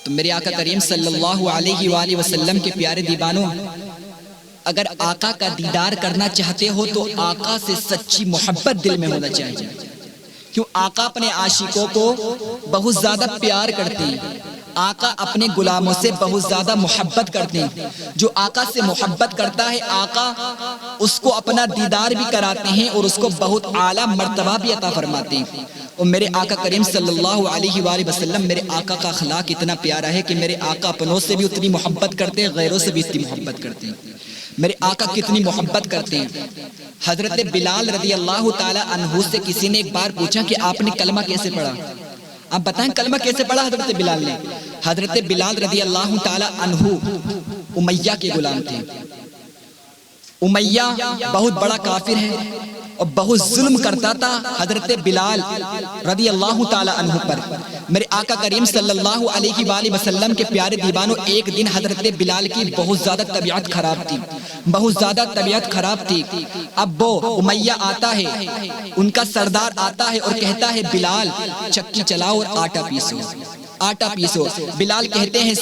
تو میرے آقا کریم صلی اللہ علیہ وآلہ وسلم کے پیارے دیوانوں، اگر آقا کا دیدار کرنا چاہتے ہو تو آقا سے سچی محبت دل میں ہونا چاہیے. کیوں؟ آقا اپنے عاشقوں کو بہت زیادہ پیار کرتے ہیں. آقا اپنے غلاموں سے بہت زیادہ محبت کرتے ہیں. جو آقا سے محبت کرتا ہے آقا اس کو اپنا دیدار بھی کراتے ہیں اور اس کو بہت اعلیٰ مرتبہ بھی عطا فرماتے ہیں. اور میرے آقا کریم صلی اللہ علیہ وآلہ وسلم، میرے آقا کا اخلاق اتنا پیارا ہے کہ میرے آقا اپنوں سے بھی اتنی محبت کرتے ہیں، غیروں سے بھی اتنی محبت کرتے ہیں. میرے آقا کتنی محبت کرتے ہیں. حضرت بلال رضی اللہ تعالی عنہ سے کسی نے ایک بار پوچھا کہ آپ نے کلمہ کیسے پڑھا؟ آپ بتائیں کلمہ کیسے پڑھا حضرت بلال نے؟ حضرت بلال رضی اللہ تعالی عنہ امیہ کے غلام تھے. امیہ بہت بڑا کافر ہے اور بہت ظلم کرتا تھا حضرت بلال رضی اللہ تعالی عنہ پر. میرے آقا کریم صلی اللہ علیہ وآلہ وسلم کے پیارے دیوانوں، ایک دن حضرت بلال کی بہت زیادہ طبیعت خراب تھی، بہت زیادہ طبیعت خراب تھی. اب وہ امیہ آتا ہے، ان کا سردار آتا ہے اور کہتا ہے بلال چکی چلاؤ اور آٹا پیسو، آٹا پیسو. بلال کہتے ہیں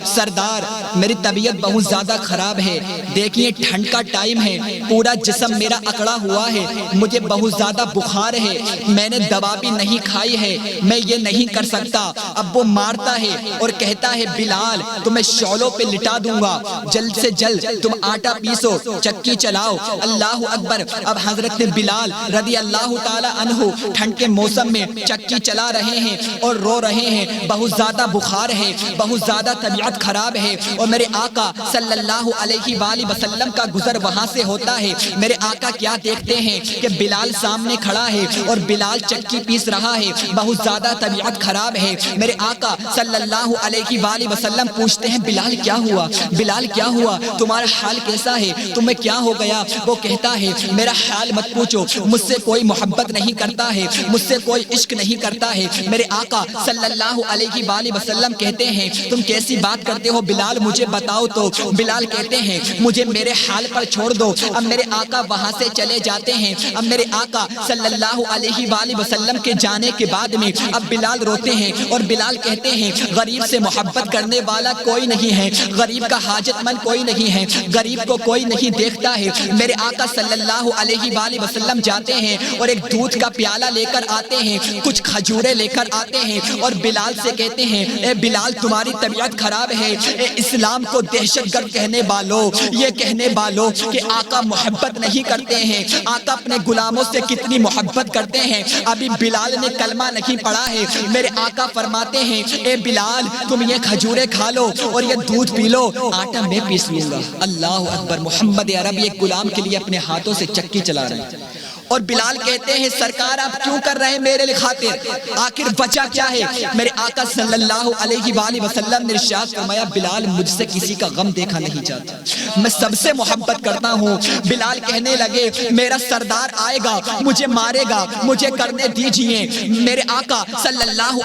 سردار میری طبیعت بہت زیادہ خراب ہے، دیکھیے ٹھنڈ کا ٹائم ہے، پورا جسم میرا اکڑا ہوا ہے، مجھے بہت زیادہ بخار ہے، میں نے دوا بھی نہیں کھائی ہے، میں یہ نہیں کر سکتا. اب وہ مارتا ہے اور کہتا ہے بلال تمہیں شعلوں پہ لٹا دوں گا، جلد سے جلد تم آٹا پیسو، چکی چلاؤ. اللہ اکبر. اب حضرت بلال رضی اللہ تعالی عنہ ٹھنڈ کے موسم میں چکی چلا رہے ہیں اور رو رہے ہیں. بہت زیادہ بخار ہے، بہت زیادہ طبیعت خراب ہے. اور میرے آقا صلی اللہ علیہ وآلہ وسلم کا گزر وہاں سے ہوتا ہے. میرے آقا کیا دیکھتے ہیں کہ بلال سامنے کھڑا ہے اور بلال چکی پیس رہا ہے، بہت زیادہ طبیعت خراب ہے. میرے آقا صلی اللہ علیہ وآلہ وسلم پوچھتے ہیں بلال کیا ہوا؟ بلال کیا ہوا؟ تمہارا حال کیسا ہے؟ تمہیں کیا ہو گیا؟ وہ کہتا ہے میرا حال مت پوچھو، مجھ سے کوئی محبت نہیں کرتا ہے، مجھ سے کوئی عشق نہیں کرتا ہے. میرے آقا صلی اللہ علیہ وآلہ وسلم کہتے ہیں تم کیسی بات کرتے ہو بلال، مجھے بتاؤ تو. بلال کہتے ہیں مجھے میرے حال پر چھوڑ دو. اب میرے آقا وہاں سے چلے جاتے ہیں. اب میرے آقا صلی اللہ علیہ وآلہ وسلم کے جانے کے بعد میں اب بلال روتے ہیں اور بلال کہتے ہیں غریب سے محبت کرنے والا کوئی نہیں ہے، غریب کا حاجت مند کوئی نہیں ہے، غریب کو کوئی نہیں دیکھتا ہے. میرے آقا صلی اللہ علیہ وآلہ وسلم جاتے ہیں اور ایک دودھ کا پیالہ لے کر آتے ہیں، کچھ کھجورے لے کر آتے ہیں اور بلال سے کہتے ہیں اے بلال تمہاری طبیعت خراب ہے، اے اسلام کو دہشت گرد کہنے والوں، یہ کہنے والوں کہ آقا محبت نہیں کرتے ہیں، آقا اپنے غلاموں سے کتنی محبت کرتے ہیں. ابھی بلال نے کلمہ نہیں پڑھا ہے. میرے آقا فرماتے ہیں اے بلال تم یہ کھجورے کھا لو اور یہ دودھ پی لو، آٹا میں پیس لوں گا. اللہ اکبر. محمد عرب ایک غلام کے لیے اپنے ہاتھوں سے چکی چلا رہے ہیں اور بلال کہتے ہیں سرکار آپ کیوں کر رہے ہیں میرے لیے خاطر؟ آخر وجہ کیا ہے؟ میرے آقا صلی اللہ علیہ وآلہ وسلم نے ارشاد فرمایا بلال مجھ سے کسی کا غم دیکھا نہیں جاتا، میں سب سے محبت کرتا ہوں. بلال کہنے لگے میرا سردار آئے گا مجھے مارے گا، مجھے کرنے دیجئے. میرے آقا صلی اللہ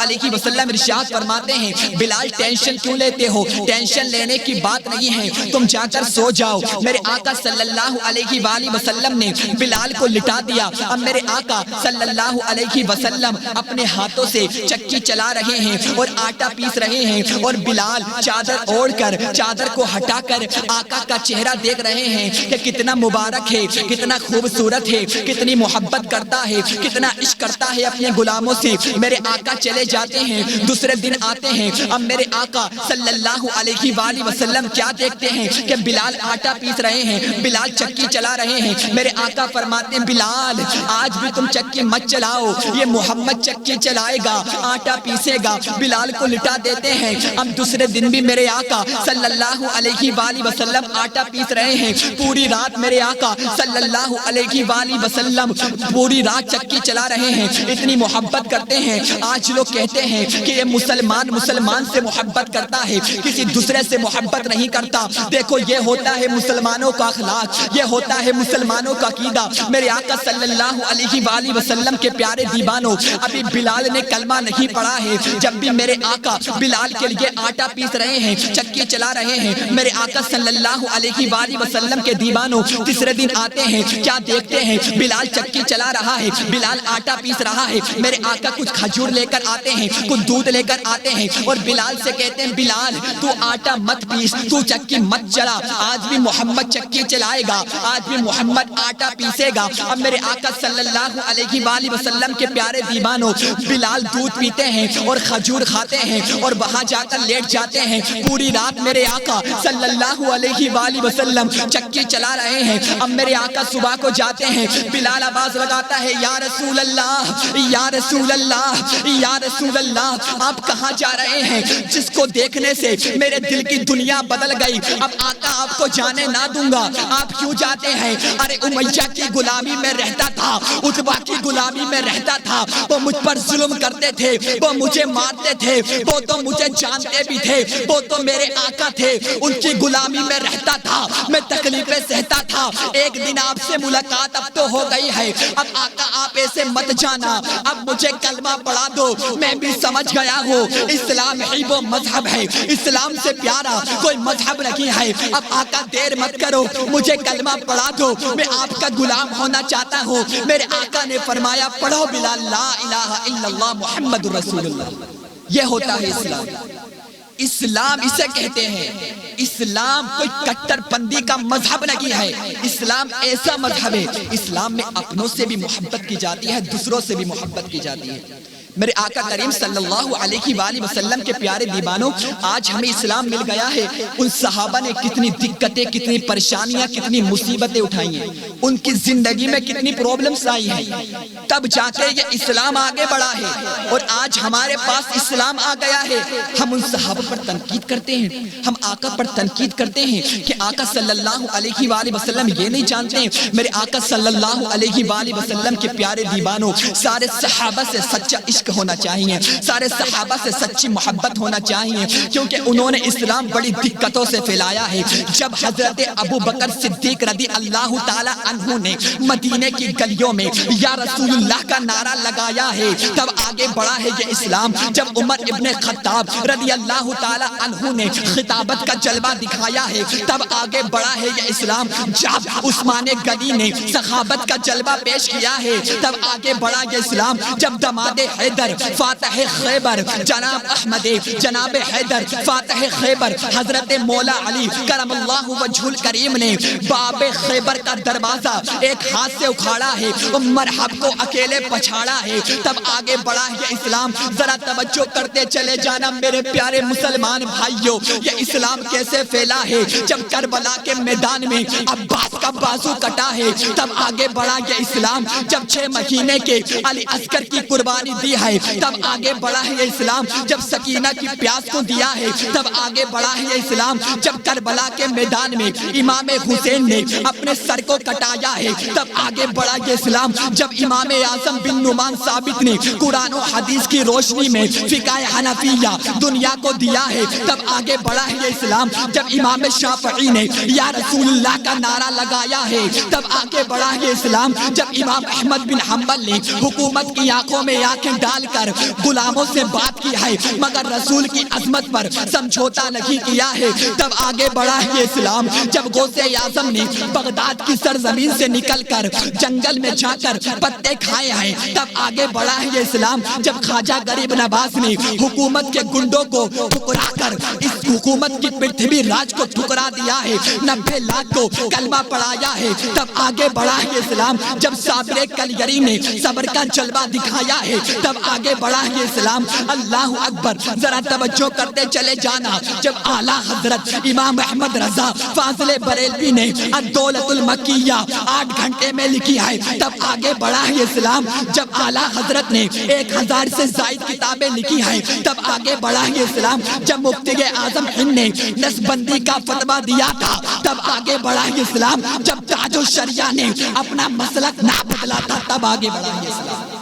علیہ وسلم ارشاد فرماتے ہیں بلال ٹینشن کیوں لیتے ہو؟ ٹینشن لینے کی بات نہیں ہے، تم جا کر سو جاؤ. میرے آقا صلی اللہ علیہ وآلہ وسلم نے بلال کو لٹا دیا. اب میرے آقا صلی اللہ علیہ وسلم اپنے ہاتھوں سے چکی چلا رہے ہیں اور آٹا پیس رہے ہیں اور بلال چادر اوڑھ کر، چادر کو ہٹا کر آقا کا چہرہ دیکھ رہے ہیں کہ کتنا مبارک ہے، کتنا خوبصورت ہے، کتنی محبت کرتا ہے، کتنا عشق کرتا ہے اپنے غلاموں سے. میرے آقا چلے جاتے ہیں، دوسرے دن آتے ہیں. اب میرے آقا صلی اللہ علیہ وآلہ وسلم کیا دیکھتے ہیں کہ بلال آٹا پیس رہے ہیں، بلال چکی چلا رہے ہیں. میرے آقا فرماتے ہیں بلال آج بھی تم چکی مت چلاؤ، یہ محمد چکی چلائے گا، آٹا پیسے گا. بلال کو لٹا دیتے ہیں. اب دوسرے دن بھی میرے آقا صلی اللہ علیہ وآلہ وسلم آٹا پیس رہے ہیں. پوری رات میرے آقا صلی اللہ علیہ وآلہ وسلم پوری رات چکی چلا رہے ہیں. اتنی محبت کرتے ہیں. آج لوگ کہتے ہیں کہ یہ مسلمان سے محبت کرتا ہے، کسی دوسرے سے محبت نہیں کرتا. دیکھو یہ ہوتا ہے مسلمانوں کا اخلاق، یہ ہوتا ہے مسلمان مسلمانوں کا عقیدہ، میرے آقا صلی اللہ علیہ وآلہ وسلم کے پیارے دیوانوں، ابھی بلال نے کلمہ نہیں پڑھا ہے، جب بھی میرے آقا بلال کے لیے آٹا پیس رہے ہیں، چکی چلا رہے ہیں، میرے آقا صلی اللہ علیہ وآلہ وسلم کے دیوانوں تیسرے دن آتے ہیں، کیا دیکھتے ہیں؟ بلال چکی چلا رہا ہے، بلال آٹا پیس رہا ہے، میرے آقا کچھ کھجور لے کر آتے ہیں، کچھ دودھ لے کر آتے ہیں، اور بلال سے کہتے ہیں بلال تو آٹا مت پیس، تو چکی مت چلا، آج بھی محمد چکی چلائے گا، آج بھی محمد آٹا پیسے گا۔ اب میرے آقا صلی اللہ علیہ وآلہ وسلم کے پیارے دیوانوں، بلال دودھ پیتے ہیں اور کھجور کھاتے ہیں اور وہاں جا کر لیٹ جاتے ہیں، پوری رات میرے آقا صلی اللہ علیہ وآلہ وسلم چکی چلا رہے ہیں۔ اب میرے آقا صبح کو جاتے ہیں، بلال آواز لگاتا ہے یا رسول اللہ، یا رسول اللہ، یا رسول اللہ، آپ کہاں جا رہے ہیں؟ جس کو دیکھنے سے میرے دل کی دنیا بدل گئی، اب آقا آپ کو جانے نہ دوں گا، آپ کیوں جاتے ہیں؟ ارے امیہ کی غلامی میں رہتا تھا، عتبہ کی غلامی میں رہتا تھا، وہ مجھ پر ظلم کرتے تھے، وہ مجھے مارتے تھے، وہ تو مجھے جانتے بھی تھے، وہ تو میرے آقا تھے، ان کی غلامی میں رہتا تھا، میں تکلیفیں سہتا تھا، ایک دن آپ سے ملاقات اب تو ہو گئی ہے، اب آقا آپ ایسے مت جانا، اب مجھے کلمہ پڑھا دو، میں بھی سمجھ گیا ہوں اسلام ہی وہ مذہب ہے، اسلام سے پیارا کوئی مذہب نہیں ہے، اب آقا دیر مت کرو، مجھے کلمہ پڑھا دو، میں آپ کا غلام ہونا چاہتا ہوں۔ میرے آقا نے فرمایا پڑھو بلال لا الہ الا اللہ محمد رسول اللہ۔ یہ ہوتا ہے اسلام، اسلام اسے کہتے ہیں۔ اسلام کوئی کٹر پندی کا مذہب نہیں ہے، اسلام ایسا مذہب ہے، اسلام میں اپنوں سے بھی محبت کی جاتی ہے، دوسروں سے بھی محبت کی جاتی ہے۔ میرے آقا کریم صلی اللہ علیہ وآلہ وسلم کے پیارے دیوانوں، آج ہمیں اسلام مل گیا ہے، ان صحابہ نے کتنی دقتیں، کتنی پریشانیاں، کتنی مصیبتیں اٹھائی ہیں، ان کی زندگی میں کتنی پرابلمز آئی ہیں، تب جا کے یہ اسلام آگے بڑھا ہے، اور آج ہمارے پاس اسلام آ گیا ہے۔ ہم ان صحابہ پر تنقید کرتے ہیں، ہم آقا پر تنقید کرتے ہیں کہ آقا صلی اللہ علیہ وآلہ وسلم یہ نہیں جانتے ہیں۔ میرے آقا صلی اللہ علیہ وآلہ وسلم کے پیارے دیوانوں، سارے صحابہ سے سچا عشق ہونا چاہیے، سارے صحابہ سے سچی محبت ہونا چاہیے، کیونکہ انہوں نے اسلام بڑی دقتوں سے پھیلایا ہے۔ جب حضرت ابو بکر صدیق رضی اللہ تعالی عنہ نے مدینے کی گلیوں میں یا رسول اللہ کا نعرہ لگایا ہے، تب آگے بڑھا ہے یہ اسلام۔ جب عمر ابن خطاب رضی اللہ تعالی عنہ نے خطابت کا جلوہ دکھایا ہے، تب آگے بڑھا ہے یہ اسلام۔ جب عثمان غنی نے سخاوت کا جلوہ پیش کیا ہے، تب آگے بڑھا یہ اسلام۔ جب دماد حیدر فاتح خیبر جناب احمد جناب حیدر فاتح خیبر حضرت مولا علی کرم اللہ وجہ الکریم نے باب خیبر کا دروازہ ایک ہاتھ سے اکھاڑا ہے، مرحب کو اکیلے پچھاڑا ہے، تب آگے بڑھا ہے اسلام۔ ذرا توجہ کرتے چلے جانا میرے پیارے مسلمان بھائیوں، یہ اسلام کیسے پھیلا ہے؟ جب کربلا کے میدان میں عباس کا بازو کٹا ہے، تب آگے بڑھا یہ اسلام۔ جب 6 مہینے کے علی اصغر کی قربانی دی ہے، تب آگے بڑھا ہے یہ اسلام۔ جب سکینہ کی پیاس کو دیا ہے، تب آگے بڑھا ہے یہ اسلام۔ جب کربلا کے میدان میں امام حسین نے اپنے سر کو کٹایا ہے، تب آگے بڑھا یہ اسلام۔ جب امام اعظم بن نعمان ثابت نے قرآن و حدیث کی روشنی میں فقہ حنفیہ دنیا کو دیا ہے، تب آگے بڑھا ہے یہ اسلام۔ جب امام شافعی نے یا رسول اللہ کا نعرہ لگایا ہے، تب آگے بڑھا ہے یہ اسلام۔ جب امام احمد بن حنبل نے حکومت کی آنکھوں میں آنکھیں ڈال کر غلاموں سے بات کی ہے، مگر رسول کی عظمت پر سمجھوتا نہیں کیا ہے، تب آگے بڑھا ہے یہ اسلام۔ جب غوث اعظم نے بغداد کی سرزمین سے نکل کر جنگل میں جا کر پتے کھائے ہیں، تب آگے بڑھا ہے یہ اسلام۔ جب خواجہ غریب نواز نے حکومت کے گنڈوں کو ٹھکرا کر اس حکومت کی پرتھوی راج کو ٹھکرا دیا ہے، 90 لاکھ کو کلمہ پڑھایا ہے، تب آگے بڑھا ہے یہ اسلام۔ جب صابر کلیری نے صبر کا جلوہ دکھایا ہے، تب آگے بڑھا ہے اسلام۔ اللہ اکبر، ذرا توجہ کرتے چلے جانا۔ جب اعلیٰ حضرت امام احمد رضا فاضل بریلوی نے الدولت المکیہ 8 گھنٹے میں لکھی ہے، تب آگے بڑھا ہے اسلام۔ جب اعلیٰ حضرت نے 1000 سے زائد کتابیں لکھی ہیں، تب آگے بڑھا ہے اسلام۔ جب مفتی اعظم ہند نے نسبندی کا فتویٰ دیا تھا، تب آگے بڑھا ہے اسلام۔ جب تاج الشریعہ نے اپنا مسلک نہ بدلا تھا، تب آگے بڑھا ہے اسلام۔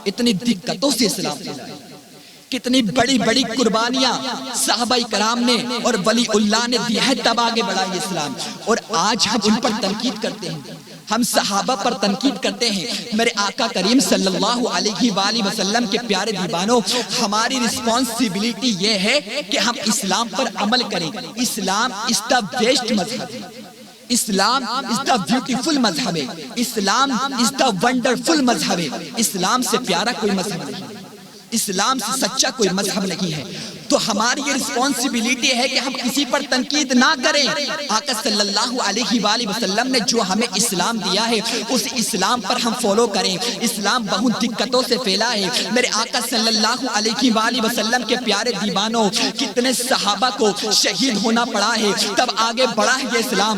اتنی دقتوں سے اسلام پھیلا ہے، کتنی بڑی بڑی قربانیاں صحابہ کرام نے اور ولی اللہ نے دی ہے، تب آگے بڑھا یہ اسلام۔ اور آج ہم ان پر تنقید کرتے ہیں، ہم صحابہ پر تنقید کرتے ہیں، میرے آقا کریم صلی اللہ علیہ وآلہ وسلم کے پیارے دیوانوں، ہماری رسپانسبلٹی یہ ہے کہ ہم اسلام پر عمل کریں۔ اسلام از دا بیسٹ مذہب ہے، اسلام از دا بیوٹیفل مذہب ہے، اسلام از دا ونڈرفل مذہب ہے۔ اسلام سے پیارا کوئی مذہب نہیں، اسلام سے سچا کوئی مذہب نہیں ہے۔ تو ہماری یہ رسپانسبلٹی ہے کہ ہم کسی پر تنقید نہ کریں۔ آقا صلی اللہ علیہ وآلہ وسلم نے جو ہمیں اسلام دیا ہے اس اسلام پر ہم فالو کریں۔ اسلام بہت دقتوں سے پھیلا ہے، میرے آقا صلی اللہ علیہ وآلہ وسلم کے پیارے دیوانوں، کتنے صحابہ کو شہید ہونا پڑا ہے تب آگے بڑھا ہے یہ اسلام۔